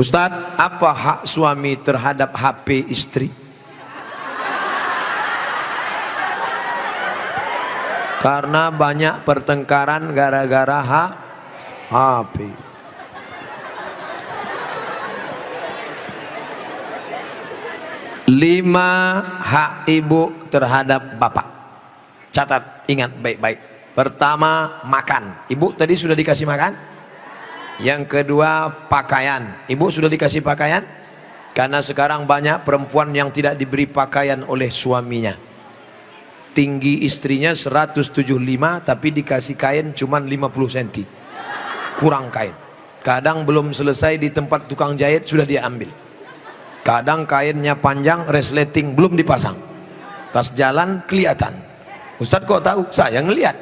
Ustadz, apa hak suami terhadap HP istri? Karena banyak pertengkaran gara-gara HP. Lima hak ibu terhadap bapak. Catat, ingat baik-baik. Pertama, makan. Ibu tadi sudah dikasih makan? Yang kedua, pakaian. Ibu sudah dikasih pakaian? Karena sekarang banyak perempuan yang tidak diberi pakaian oleh suaminya. Tinggi istrinya 175, tapi dikasih kain cuma 50 cm. Kurang kain. Kadang belum selesai di tempat tukang jahit sudah dia ambil. Kadang kainnya panjang, resleting belum dipasang. Pas jalan kelihatan. Ustadz kok tahu? Saya ngelihat.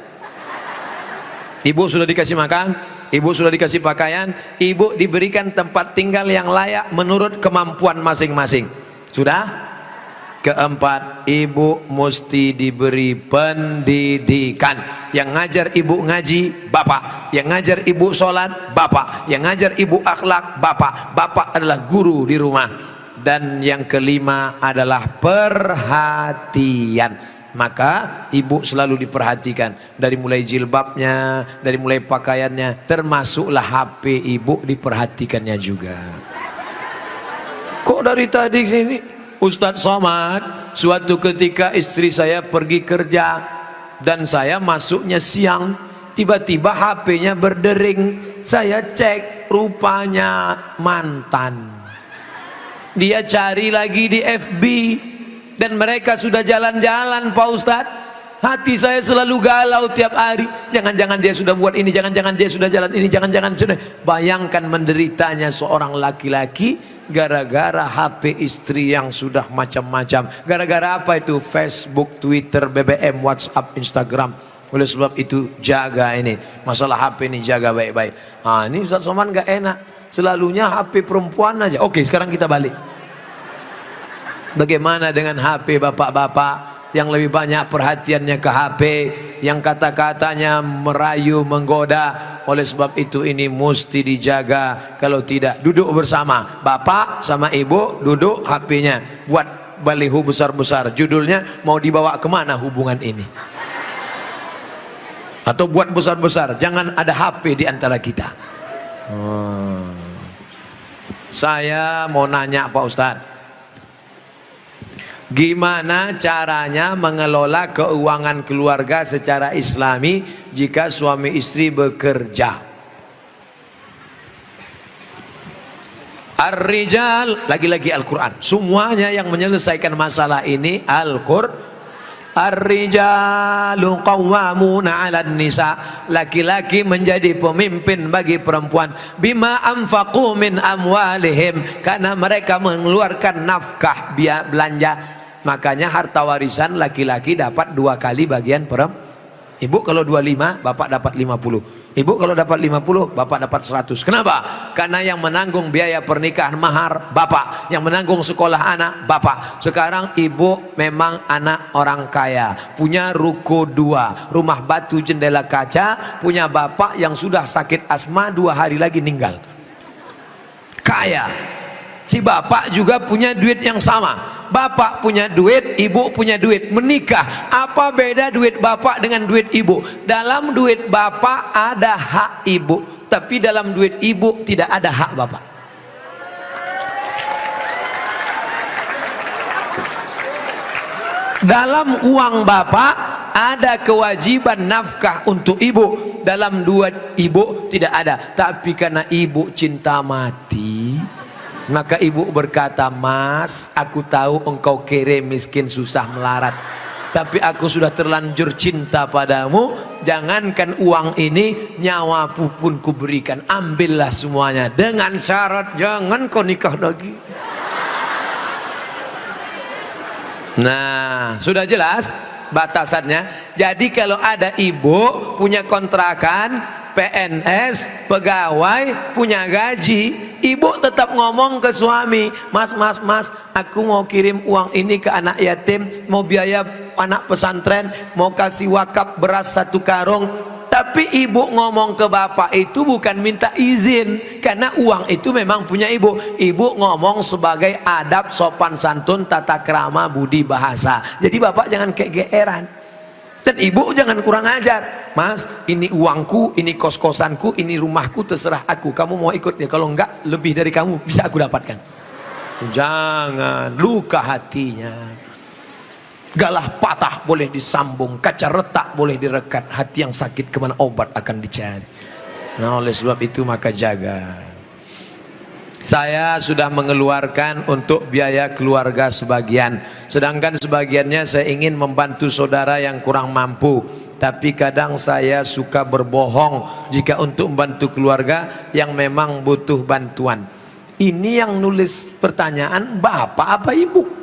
Ibu sudah dikasih makan, ibu sudah dikasih pakaian, ibu diberikan tempat tinggal yang layak menurut kemampuan masing-masing. Sudah? Keempat, ibu mesti diberi pendidikan. Yang ngajar ibu ngaji, bapak. Yang ngajar ibu sholat, bapak. Yang ngajar ibu akhlak, bapak. Bapak adalah guru di rumah. Dan yang kelima adalah perhatian. Maka ibu selalu diperhatikan, dari mulai jilbabnya, dari mulai pakaiannya, termasuklah HP ibu diperhatikannya juga. Kok dari tadi sini Ustadz Somad, suatu ketika istri saya pergi kerja dan saya masuknya siang, tiba-tiba HP-nya berdering. Saya cek, rupanya mantan. Dia cari lagi di FB dan mereka sudah jalan-jalan, Pak Ustadz. Hati saya selalu galau tiap hari. Jangan-jangan dia sudah buat ini, jangan-jangan dia sudah jalan ini, jangan-jangan sudah. Bayangkan menderitanya seorang laki-laki gara-gara HP istri yang sudah macam-macam. Gara-gara apa itu? Facebook, Twitter, BBM, WhatsApp, Instagram. Oleh sebab itu jaga ini, masalah HP ini jaga baik-baik. Ini Ustadz Somad gak enak, selalunya HP perempuan aja. Oke, sekarang kita balik. Bagaimana dengan HP bapak-bapak yang lebih banyak perhatiannya ke HP, yang kata-katanya merayu, menggoda? Oleh sebab itu ini mesti dijaga. Kalau tidak, duduk bersama, bapak sama ibu duduk, HP-nya buat baliho besar-besar, judulnya mau dibawa kemana hubungan ini, atau buat besar-besar, jangan ada HP di antara kita. Saya mau nanya Pak Ustadz, gimana caranya mengelola keuangan keluarga secara islami jika suami istri bekerja? Ar-rijal, lagi-lagi Al-Quran. Semuanya yang menyelesaikan masalah ini Al-Quran. Ar-rijalu qawwamuna 'alan nisa. Laki-laki menjadi pemimpin bagi perempuan. Bima anfaqu min amwalihim, karena mereka mengeluarkan nafkah, biaya belanja. Makanya harta warisan laki-laki dapat 2 kali bagian perempuan. Ibu kalau 25, bapak dapat 50. Ibu kalau dapat 50, bapak dapat 100. Kenapa? Karena yang menanggung biaya pernikahan mahar bapak, yang menanggung sekolah anak bapak. Sekarang ibu memang anak orang kaya, punya ruko 2, rumah batu jendela kaca, punya bapak yang sudah sakit asma 2 hari lagi meninggal. Kaya. Si bapak juga punya duit yang sama. Bapak punya duit, ibu punya duit, menikah. Apa beda duit bapak dengan duit ibu? Dalam duit bapak ada hak ibu, tapi dalam duit ibu tidak ada hak bapak. Dalam uang bapak ada kewajiban nafkah untuk ibu, dalam duit ibu tidak ada. Tapi karena ibu cinta mati, maka ibu berkata, "Mas, aku tahu engkau kere, miskin, susah melarat, tapi aku sudah terlanjur cinta padamu. Jangankan uang ini, nyawaku pun kuberikan. Ambillah semuanya, dengan syarat jangan kau nikah lagi." Nah, sudah jelas batasannya. Jadi kalau ada ibu punya kontrakan, PNS, pegawai, punya gaji, ibu tetap ngomong ke suami, "Mas, aku mau kirim uang ini ke anak yatim, mau biaya anak pesantren, mau kasih wakaf beras 1 karung." Tapi ibu ngomong ke bapak itu bukan minta izin, karena uang itu memang punya ibu. Ibu ngomong sebagai adab, sopan santun, tata krama, budi bahasa. Jadi bapak jangan kegeeran. Dan ibu jangan kurang ajar. Mas, ini uangku, ini kos-kosanku, ini rumahku, terserah aku. Kamu mau ikut ya? Kalau enggak, lebih dari kamu bisa aku dapatkan. Jangan, luka hatinya. Galah patah boleh disambung, kaca retak boleh direkat, hati yang sakit kemana obat akan dicari. Nah, oleh sebab itu maka jaga. Saya sudah mengeluarkan untuk biaya keluarga sebagian, sedangkan sebagiannya saya ingin membantu saudara yang kurang mampu. Tapi kadang saya suka berbohong jika untuk membantu keluarga yang memang butuh bantuan. Ini yang nulis pertanyaan bapak apa ibu?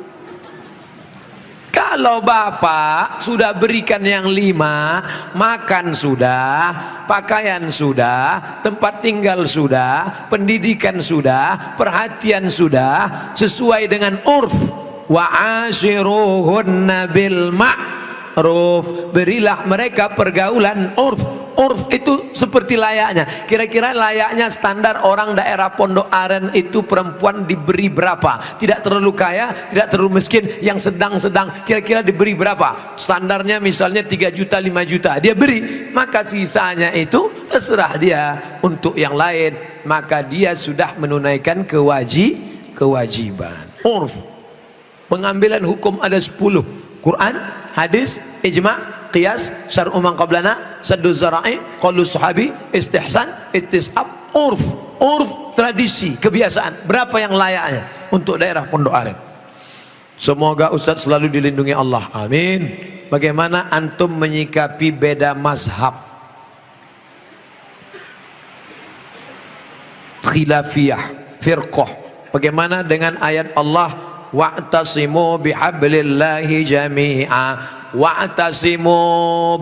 Kalau bapak sudah berikan yang 5, makan sudah, pakaian sudah, tempat tinggal sudah, pendidikan sudah, perhatian sudah, sesuai dengan urf. Wa ashiruhunna bil ma'ruf, berilah mereka pergaulan urf. Urf itu seperti layaknya. Kira-kira layaknya standar orang daerah Pondok Aren itu perempuan diberi berapa? Tidak terlalu kaya, tidak terlalu miskin, yang sedang-sedang. Kira-kira diberi berapa? Standarnya misalnya 3 juta, 5 juta. Dia beri, maka sisanya itu terserah dia untuk yang lain. Maka dia sudah menunaikan kewajiban. Urf. Pengambilan hukum ada 10. Quran, hadis, ijma', qiyas, syar'u man qablana, saddu zara'i, qaulu sahabi, istihsan, istisab, urf. Urf, tradisi, kebiasaan. Berapa yang layaknya untuk daerah Pondok Aren? Semoga Ustadz selalu dilindungi Allah, amin. Bagaimana antum menyikapi beda mazhab, khilafiyah, firqah? Bagaimana dengan ayat Allah, wa'tasimu bihablillahi jami'a, wa'tasimu,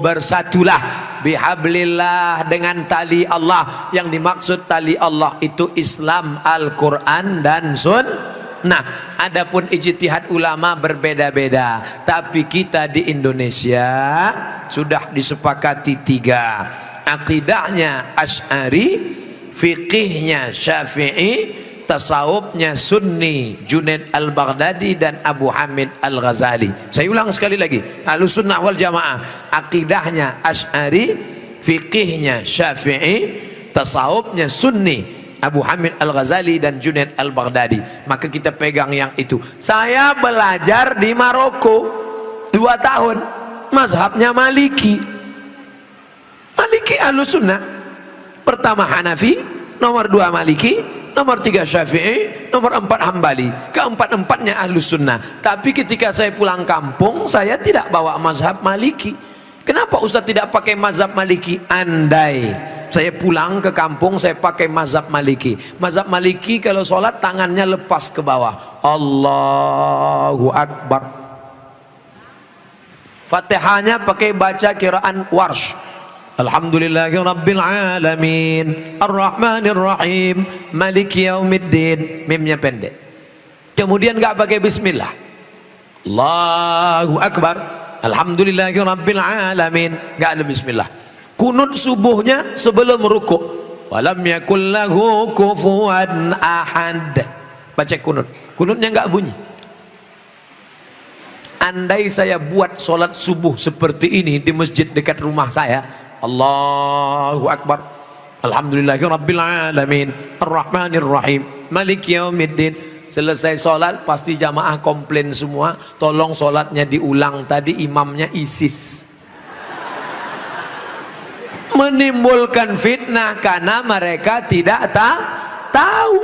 bersatulah, bihablillah, dengan tali Allah. Yang dimaksud tali Allah itu Islam, Al-Quran dan Sunnah. Adapun ijtihad ulama berbeda-beda, tapi kita di Indonesia sudah disepakati 3. Akidahnya Asy'ari, fikihnya Syafi'i, tasawufnya Sunni, Junaid al-Baghdadi dan Abu Hamid al-Ghazali. Saya ulang sekali lagi, Ahlussunnah wal Jamaah akidahnya Asy'ari, fikihnya Syafi'i, tasawufnya Sunni, Abu Hamid al-Ghazali dan Junaid al-Baghdadi. Maka kita pegang yang itu. Saya belajar di Maroko 2 tahun, mazhabnya Maliki. Maliki Ahlussunnah. Pertama Hanafi, nomor 2 Maliki, nomor 3 Syafi'i, nomor 4 Hambali. Keempat-empatnya Ahlussunnah. Tapi ketika saya pulang kampung, saya tidak bawa mazhab Maliki. Kenapa Ustaz tidak pakai mazhab Maliki? Andai saya pulang ke kampung, saya pakai mazhab Maliki. Mazhab Maliki kalau sholat tangannya lepas ke bawah, Allahu Akbar. Fatihahnya pakai baca kiraan Warsh, Alhamdulillahi Rabbil Alamin, Ar-Rahmanir Rahim, Maliki Yaumiddin. Mimnya pendek. Kemudian gak pakai bismillah, Allahu Akbar, Alhamdulillahi Rabbil Alamin, gak ada bismillah. Kunut subuhnya sebelum rukuk, walam yakul lahu kufuwan ahad, baca kunut. Kunutnya gak bunyi. Andai saya buat sholat subuh seperti ini di masjid dekat rumah saya, Allahu Akbar, Alhamdulillahi Rabbil Alamin, Ar-Rahmanir Rahim, Maliki Yaumiddin. Selesai sholat pasti jamaah komplain semua, tolong sholatnya diulang, tadi imamnya ISIS. Menimbulkan fitnah karena mereka tidak tahu.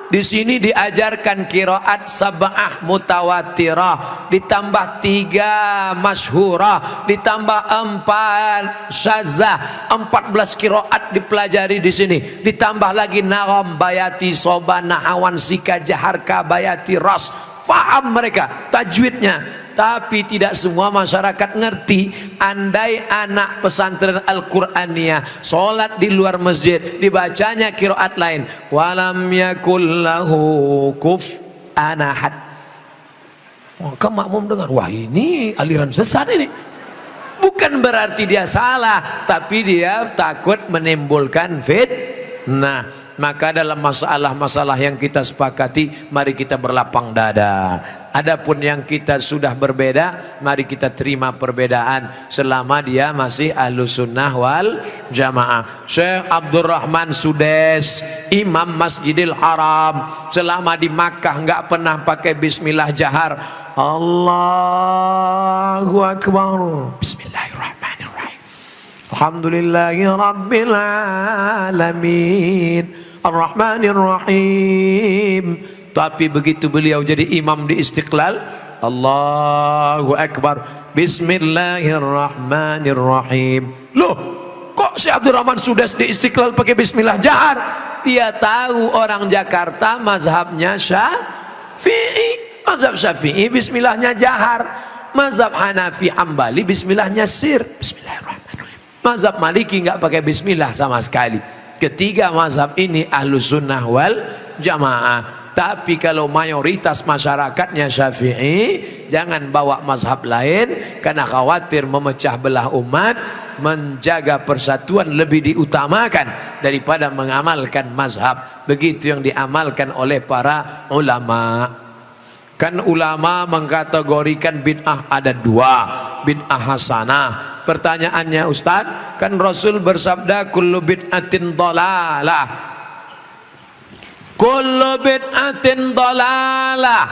Di sini diajarkan qiraat sab'ah mutawatirah, ditambah 3 masyhurah, ditambah 4 syadzah, 14 qiraat dipelajari di sini. Ditambah lagi nagham, bayati, soba, nahawan, sika, jaharka, bayati, ras. Faham mereka tajwidnya. Tapi tidak semua masyarakat ngerti. Andai anak pesantren Al-Qur'aniyah sholat di luar masjid, dibacanya qiraat lain, walam yakul lahu kufuwan ahad, maka makmum dengar, wah ini aliran sesat ini. Bukan berarti dia salah, tapi dia takut menimbulkan fitnah. Maka dalam masalah-masalah yang kita sepakati, mari kita berlapang dada. Adapun yang kita sudah berbeda, mari kita terima perbedaan selama dia masih Ahlus Sunnah wal Jamaah. Syekh Abdurrahman Sudes, Imam Masjidil Haram, selama di Makkah nggak pernah pakai bismillah jahar. Allahu Akbar. Bismillahirrahmanirrahim. Alhamdulillahi Rabbil Alamin Ar-Rahmanir-Rahim. Tapi begitu beliau jadi imam di Istiqlal, Allahu Akbar, Bismillahirrahmanirrahim. Loh, kok si Abdurrahman Sudes di Istiqlal pakai bismillah jahar? Dia tahu orang Jakarta mazhabnya Syafi'i. Mazhab Syafi'i bismillahnya jahar. Mazhab Hanafi Hambali bismillahnya sir. Bismillahirrahmanirrahim. Mazhab Maliki nggak pakai bismillah sama sekali. Ketiga mazhab ini Ahlus Sunnah wal Jamaah. Tapi kalau mayoritas masyarakatnya Syafi'i, jangan bawa mazhab lain, karena khawatir memecah belah umat. Menjaga persatuan lebih diutamakan daripada mengamalkan mazhab. Begitu yang diamalkan oleh para ulama. Kan ulama mengkategorikan bid'ah ada dua, bid'ah hasanah. Pertanyaannya Ustaz, kan Rasul bersabda kullu bid'atin dhalalah, kullu bid'atin dhalalah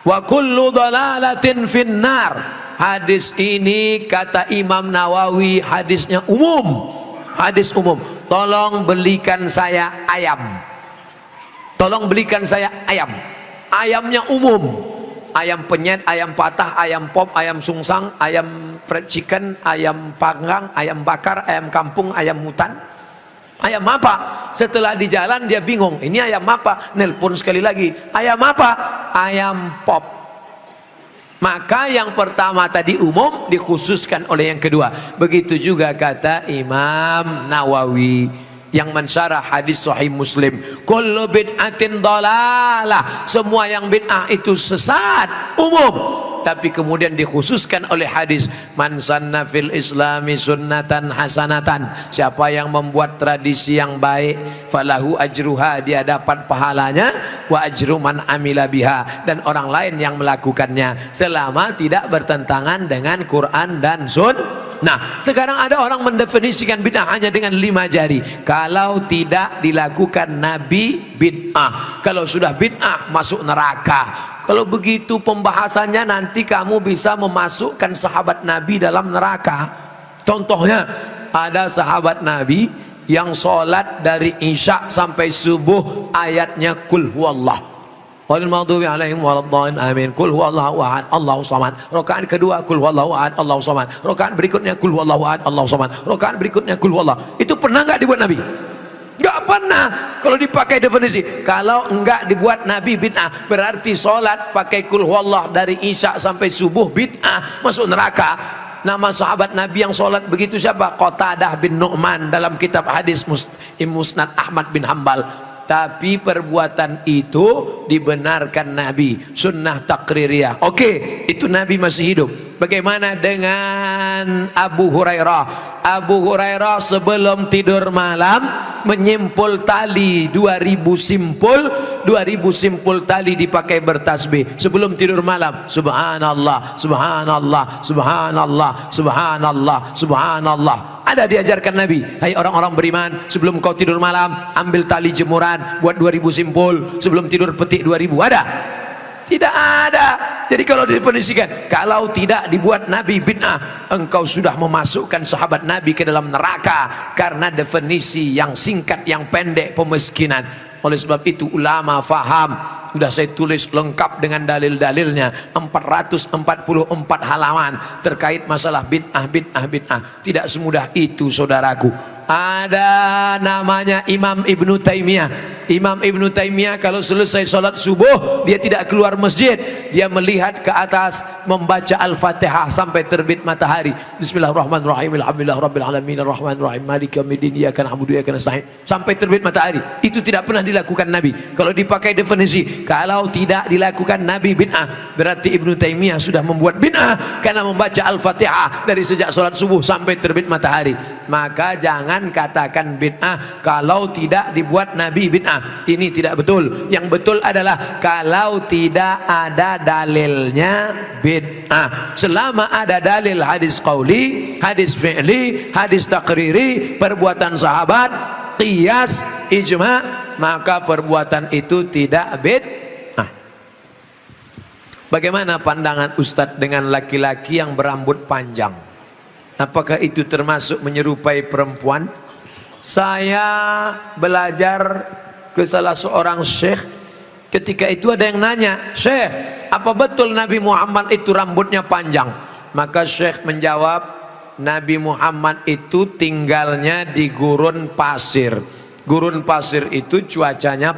wa kullu dhalalatin finnar. Hadis ini kata Imam Nawawi hadisnya umum, hadis umum. Tolong belikan saya ayam, tolong belikan saya ayam. Ayamnya umum, ayam penyet, ayam patah, ayam pop, ayam sungsang, ayam fried chicken, ayam panggang, ayam bakar, ayam kampung, ayam hutan. Ayam apa? Setelah di jalan dia bingung, ini ayam apa? Nelpon sekali lagi, ayam apa? Ayam pop. Maka yang pertama tadi umum dikhususkan oleh yang kedua. Begitu juga kata Imam Nawawi yang mensyarah hadis Sahih Muslim, kullu bid'atin dhalalah, semua yang bid'ah itu sesat, umum. Tapi kemudian dikhususkan oleh hadis, man sanna fil islami sunnatan hasanatan, siapa yang membuat tradisi yang baik, falahu ajruha, dia dapat pahalanya, wa ajru man amila biha, dan orang lain yang melakukannya, selama tidak bertentangan dengan Quran dan Sunnah. Nah, sekarang ada orang mendefinisikan bid'ah hanya dengan 5 jari. Kalau tidak dilakukan Nabi, bid'ah. Kalau sudah bid'ah, masuk neraka. Kalau begitu pembahasannya, nanti kamu bisa memasukkan sahabat Nabi dalam neraka. Contohnya, ada sahabat Nabi yang sholat dari Isya sampai subuh ayatnya kul huwallah. Walil maghdubi alaihim waladdallin amin. Kul huwallahu ahad Allahu samad. Rakaat kedua kul huwallahu ahad Allahu samad. Rakaat berikutnya kul huwallahu ahad Allahu samad. Rakaat berikutnya kul huwallah. Itu pernah enggak dibuat Nabi? Enggak pernah. Kalau dipakai definisi, kalau enggak dibuat Nabi bid'ah, berarti sholat pakai kul huwallah dari Isya sampai subuh bid'ah, masuk neraka. Nama sahabat Nabi yang sholat begitu siapa? Qatadah bin Nu'man dalam kitab hadis Musnad Ahmad bin Hambal. Tapi perbuatan itu dibenarkan Nabi, sunnah takririyah. Oke, itu Nabi masih hidup. Bagaimana dengan Abu Hurairah? Abu Hurairah sebelum tidur malam menyimpul tali 2000 simpul tali dipakai bertasbih sebelum tidur malam. Subhanallah, subhanallah, subhanallah, subhanallah, subhanallah. Ada diajarkan Nabi, hai orang-orang beriman, sebelum kau tidur malam ambil tali jemuran, buat 2000 simpul, sebelum tidur petik 2000. Ada? Tidak ada. Jadi kalau didefinisikan, kalau tidak dibuat Nabi bid'ah, engkau sudah memasukkan sahabat Nabi ke dalam neraka, karena definisi yang singkat, yang pendek, pemiskinan. Oleh sebab itu ulama faham, sudah saya tulis lengkap dengan dalil-dalilnya, 444 halaman terkait masalah bid'ah. Tidak semudah itu saudaraku. Ada namanya Imam Ibnu Taimiyah. Imam Ibnu Taimiyah kalau selesai sholat subuh dia tidak keluar masjid, dia melihat ke atas membaca Al-Fatihah sampai terbit matahari. Bismillahirrahmanirrahim, alhamdulillahirabbil alamin, arrahmanirrahim, maliki yaumiddin, iyyaka na'budu wa iyyaka nasta'in, sampai terbit matahari. Itu tidak pernah dilakukan Nabi. Kalau dipakai definisi, kalau tidak dilakukan Nabi bid'ah, berarti Ibnu Taimiyah sudah membuat bid'ah karena membaca Al-Fatihah dari sejak sholat subuh sampai terbit matahari. Maka jangan katakan bid'ah kalau tidak dibuat Nabi bid'ah. Ini tidak betul. Yang betul adalah kalau tidak ada dalilnya bid'ah. Selama ada dalil hadis qauli, hadis fi'li, hadis takriri, perbuatan sahabat, qiyas, ijma', maka perbuatan itu tidak bid'ah. Bagaimana pandangan Ustadz dengan laki-laki yang berambut panjang? Apakah itu termasuk menyerupai perempuan? Saya belajar ke salah seorang syekh, ketika itu ada yang nanya, "Syekh, apa betul Nabi Muhammad itu rambutnya panjang?" Maka syekh menjawab, Nabi Muhammad itu tinggalnya di gurun pasir. Gurun pasir itu cuacanya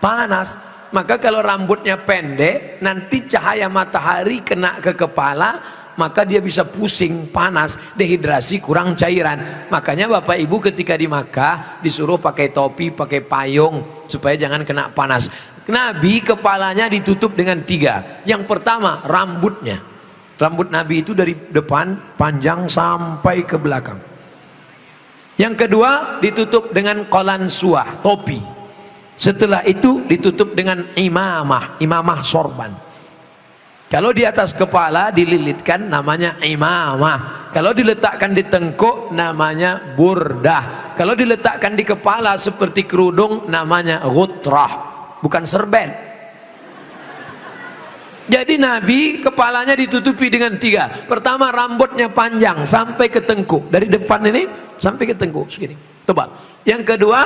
panas. Maka kalau rambutnya pendek, nanti cahaya matahari kena ke kepala, maka dia bisa pusing, panas, dehidrasi, kurang cairan. Makanya Bapak Ibu ketika di Makkah disuruh pakai topi, pakai payung supaya jangan kena panas. Nabi kepalanya ditutup dengan 3. Yang pertama rambutnya. Rambut Nabi itu dari depan panjang sampai ke belakang. Yang kedua ditutup dengan qalansuah, topi. Setelah itu ditutup dengan imamah sorban. Kalau di atas kepala dililitkan namanya imamah. Kalau diletakkan di tengkuk namanya burdah. Kalau diletakkan di kepala seperti kerudung namanya ghutrah, bukan serben. Jadi Nabi kepalanya ditutupi dengan 3. Pertama rambutnya panjang sampai ke tengkuk, dari depan ini sampai ke tengkuk segini, tebal. Yang kedua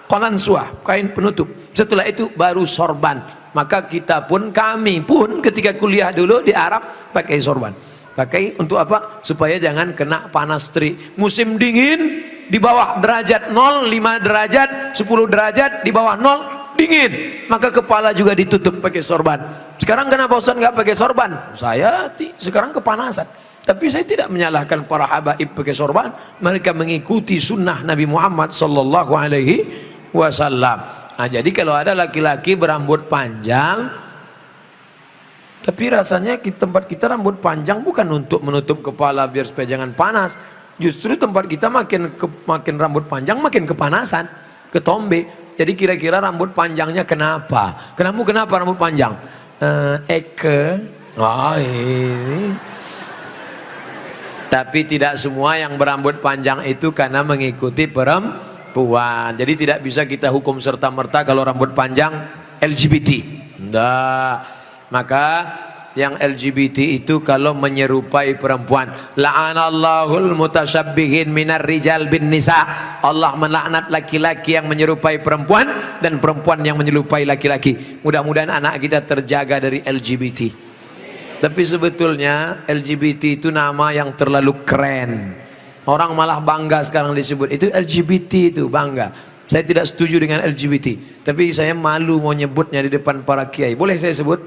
qalansuah, kain penutup. Setelah itu baru sorban. Maka kita pun, kami pun ketika kuliah dulu di Arab pakai sorban. Pakai untuk apa? Supaya jangan kena panas terik. Musim dingin di bawah derajat 0, 5 derajat, 10 derajat, di bawah 0 dingin. Maka kepala juga ditutup pakai sorban. Sekarang kenapa Ustaz nggak pakai sorban? Saya sekarang kepanasan. Tapi saya tidak menyalahkan para habaib pakai sorban. Mereka mengikuti sunnah Nabi Muhammad sallallahu alaihi wasallam. Nah, jadi kalau ada laki-laki berambut panjang, tapi rasanya di tempat kita rambut panjang bukan untuk menutup kepala biar supaya jangan panas. Justru tempat kita makin rambut panjang makin kepanasan, ketombe. Jadi kira-kira rambut panjangnya kenapa? Kenapa rambut panjang? Ini. Tapi tidak semua yang berambut panjang itu karena mengikuti perempuan. Jadi tidak bisa kita hukum serta-merta kalau rambut panjang LGBT. Enggak. Maka yang LGBT itu kalau menyerupai perempuan, la'anallahul mutasyabbihin minar rijal bin nisa. Allah melaknat laki-laki yang menyerupai perempuan dan perempuan yang menyerupai laki-laki. Mudah-mudahan anak kita terjaga dari LGBT. Tapi sebetulnya LGBT itu nama yang terlalu keren. Orang malah bangga sekarang disebut itu LGBT, itu bangga. Saya tidak setuju dengan LGBT, tapi saya malu mau nyebutnya di depan para kiai. Boleh saya sebut?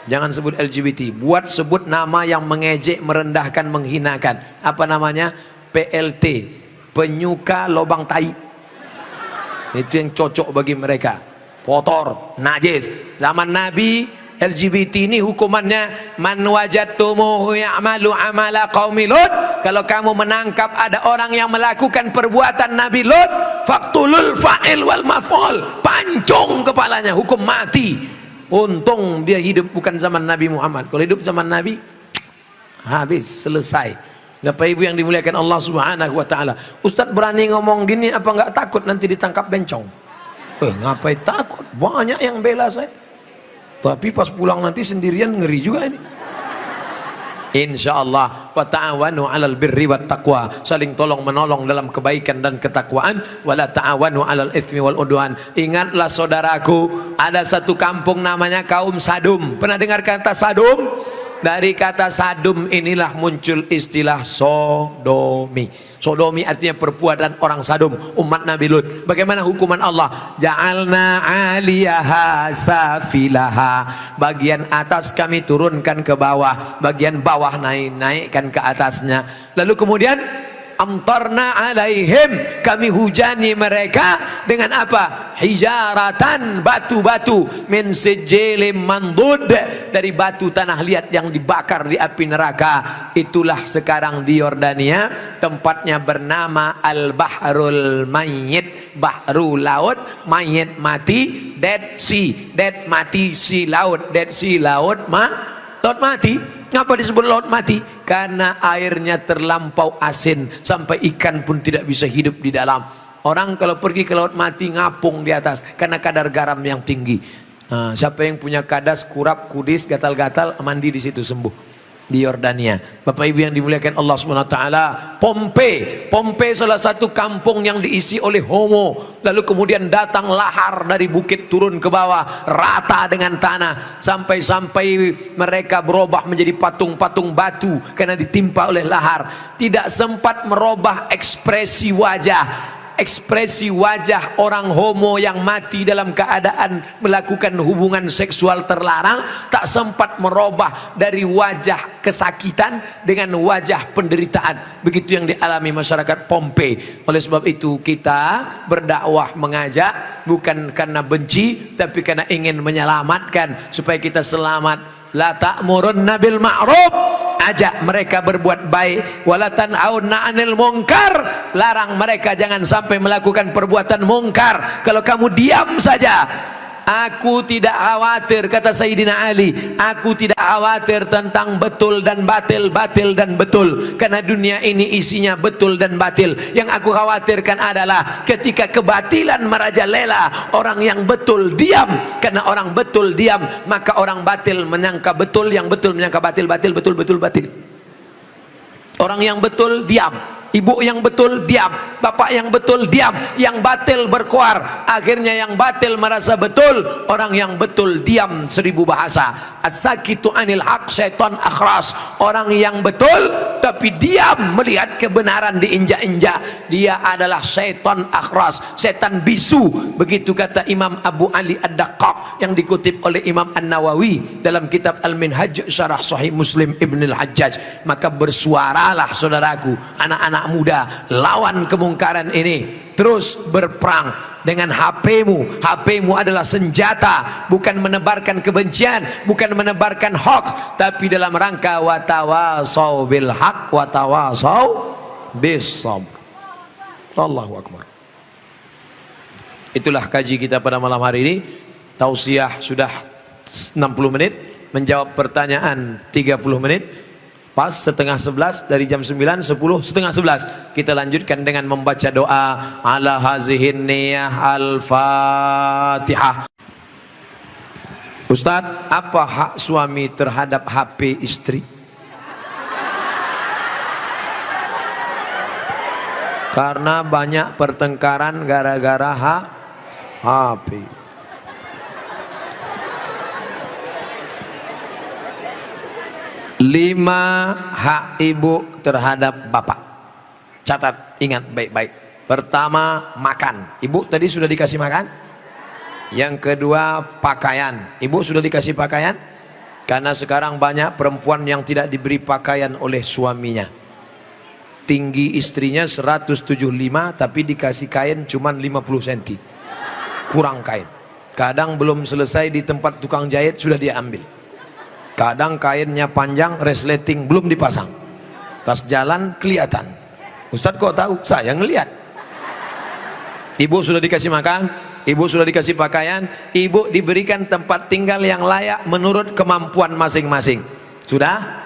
Jangan sebut LGBT. Buat sebut nama yang mengejek, merendahkan, menghinakan. Apa namanya? PLT, penyuka lobang tai. Itu yang cocok bagi mereka. Kotor, najis. Zaman Nabi LGBT ini hukumannya man wajadtumuhu ya'malu amala qaumi Lut. Kalau kamu menangkap ada orang yang melakukan perbuatan Nabi Lut, faqtulul fa'il wal maf'ul, pancung kepalanya, hukum mati. Untung dia hidup bukan zaman Nabi Muhammad. Kalau hidup zaman Nabi habis, selesai. Bapak Ibu yang dimuliakan Allah Subhanahu wa taala. Ustaz berani ngomong gini apa enggak takut nanti ditangkap bencong? Ngapain takut? Banyak yang bela saya. Tapi pas pulang nanti sendirian ngeri juga ini. Insyaallah wa ta'awanu 'alal birri wat taqwa, saling tolong menolong dalam kebaikan dan ketakwaan, wala ta'awanu 'alal itsmi wal udwan. Ingatlah saudaraku, ada satu kampung namanya kaum Sadum. Pernah dengar kata Sadum? Dari kata sadum inilah muncul istilah sodomi. Sodomi artinya perbuatan orang sadum, umat Nabi Lut. Bagaimana hukuman Allah? Ja'alna 'aliyaha safilaha. Bagian atas kami turunkan ke bawah, bagian bawah naikkan ke atasnya. Lalu kemudian amtarna alaihim, kami hujani mereka dengan apa? Hijaratan, batu-batu, min sijilin mandud, dari batu tanah liat yang dibakar di api neraka. Itulah sekarang di Yordania, tempatnya bernama Al-Bahrul Mayyit, bahru laut, mayit mati, Dead Sea, dead mati, sea laut, Dead Sea laut laut mati. Kenapa disebut laut mati? Karena airnya terlampau asin sampai ikan pun tidak bisa hidup di dalam. Orang kalau pergi ke laut mati ngapung di atas karena kadar garam yang tinggi. Nah, siapa yang punya kadas, kurap, kudis, gatal-gatal, mandi di situ sembuh. Di Yordania. Bapak Ibu yang dimuliakan Allah SWT, Pompei salah satu kampung yang diisi oleh homo. Lalu kemudian datang lahar dari bukit turun ke bawah, rata dengan tanah, sampai-sampai mereka berubah menjadi patung-patung batu karena ditimpa oleh lahar. Tidak sempat merubah ekspresi wajah. Ekspresi wajah orang homo yang mati dalam keadaan melakukan hubungan seksual terlarang tak sempat merubah dari wajah kesakitan dengan wajah penderitaan. Begitu yang dialami masyarakat Pompei. Oleh sebab itu kita berdakwah, mengajak bukan karena benci tapi karena ingin menyelamatkan supaya kita selamat. La ta'murunna bil ma'ruf, ajak mereka berbuat baik, wala tanhauna 'anil munkar, larang mereka jangan sampai melakukan perbuatan mungkar. Kalau kamu diam saja, aku tidak khawatir, kata Sayyidina Ali, aku tidak khawatir tentang betul dan batil, batil dan betul, karena dunia ini isinya betul dan batil. Yang aku khawatirkan adalah ketika kebatilan merajalela, orang yang betul diam. Karena orang betul diam, maka orang batil menyangka betul, yang betul menyangka batil, batil betul, betul batil. Orang yang betul diam, ibu yang betul diam, bapak yang betul diam, yang batil berkuar. Akhirnya yang batil merasa betul, orang yang betul diam 1000 bahasa. As-sakitu anil haq syaitan akhras. Orang yang betul tapi diam melihat kebenaran diinjak-injak, dia adalah syaitan akhras, setan bisu. Begitu kata Imam Abu Ali Ad-Daqqaq yang dikutip oleh Imam An-Nawawi dalam kitab Al-Minhaj Syarah Sahih Muslim Ibn Al-Hajjaj. Maka bersuaralah saudaraku, anak-anak muda, lawan kemungkaran ini. Terus berperang dengan HP-mu. HP-mu adalah senjata, bukan menebarkan kebencian, bukan menebarkan hoax, tapi dalam rangka watawasau bil haq watawasau bis sabr. Allahu akbar. Itulah kaji kita pada malam hari ini. Tausiah sudah 60 menit, menjawab pertanyaan 30 menit. Pas setengah 11, dari jam 9, 10, setengah 11 kita lanjutkan dengan membaca doa ala hazihin niyah al-fatihah. Ustadz, apa hak suami terhadap HP istri? Karena banyak pertengkaran gara-gara HP. Lima hak ibu terhadap bapak. Catat, ingat baik-baik. Pertama, makan. Ibu tadi sudah dikasih makan. Yang kedua, pakaian. Ibu sudah dikasih pakaian? Karena sekarang banyak perempuan yang tidak diberi pakaian oleh suaminya. Tinggi istrinya 175 tapi dikasih kain cuma 50 cm. Kurang kain. Kadang belum selesai di tempat tukang jahit sudah dia ambil. Kadang kainnya panjang, resleting belum dipasang. Pas jalan kelihatan. Ustadz kok tahu? Saya ngelihat. Ibu sudah dikasih makan, ibu sudah dikasih pakaian, ibu diberikan tempat tinggal yang layak menurut kemampuan masing-masing. Sudah?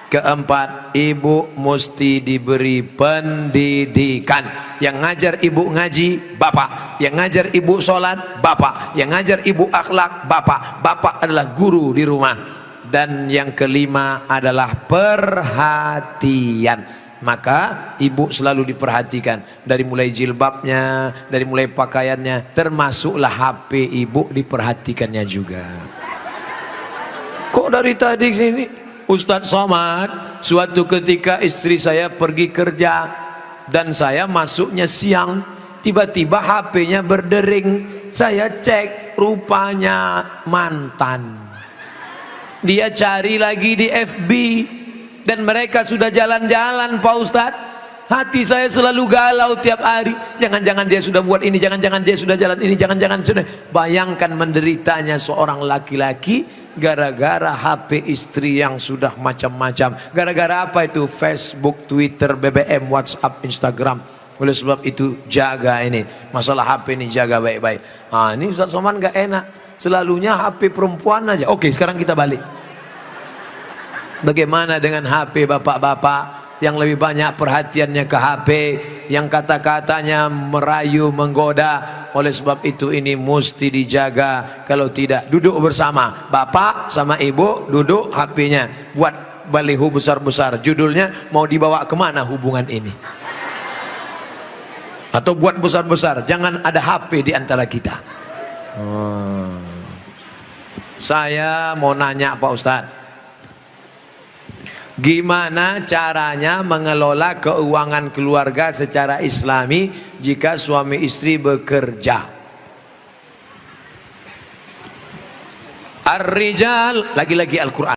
Keempat, ibu mesti diberi pendidikan. Yang ngajar ibu ngaji, bapak. Yang ngajar ibu sholat, bapak. Yang ngajar ibu akhlak, bapak. Bapak adalah guru di rumah. Dan yang kelima adalah perhatian. Maka ibu selalu diperhatikan, dari mulai jilbabnya, dari mulai pakaiannya, termasuklah HP ibu diperhatikannya juga. Kok dari tadi sini Ustadz Somad, suatu ketika istri saya pergi kerja dan saya masuknya siang, tiba-tiba HP-nya berdering. Saya cek, rupanya mantan. Dia cari lagi di FB dan mereka sudah jalan-jalan, Pak Ustadz. Hati saya selalu galau tiap hari. Jangan-jangan dia sudah buat ini, jangan-jangan dia sudah jalan ini, jangan-jangan sudah. Bayangkan menderitanya seorang laki-laki gara-gara HP istri yang sudah macam-macam. Gara-gara apa itu? Facebook, Twitter, BBM, WhatsApp, Instagram. Oleh sebab itu jaga ini, masalah HP ini jaga baik-baik. Ini Ustaz Somad gak enak, selalunya HP perempuan aja. Oke, sekarang kita balik. Bagaimana dengan HP bapak-bapak yang lebih banyak perhatiannya ke HP, yang kata-katanya merayu, menggoda? Oleh sebab itu ini mesti dijaga. Kalau tidak, duduk bersama, bapak sama ibu duduk, HP-nya buat baliho besar-besar, judulnya mau dibawa kemana hubungan ini, atau buat besar-besar, jangan ada HP di antara kita. Saya mau nanya Pak Ustadz, gimana caranya mengelola keuangan keluarga secara islami jika suami istri bekerja? Ar-rijal, lagi-lagi Al-Quran.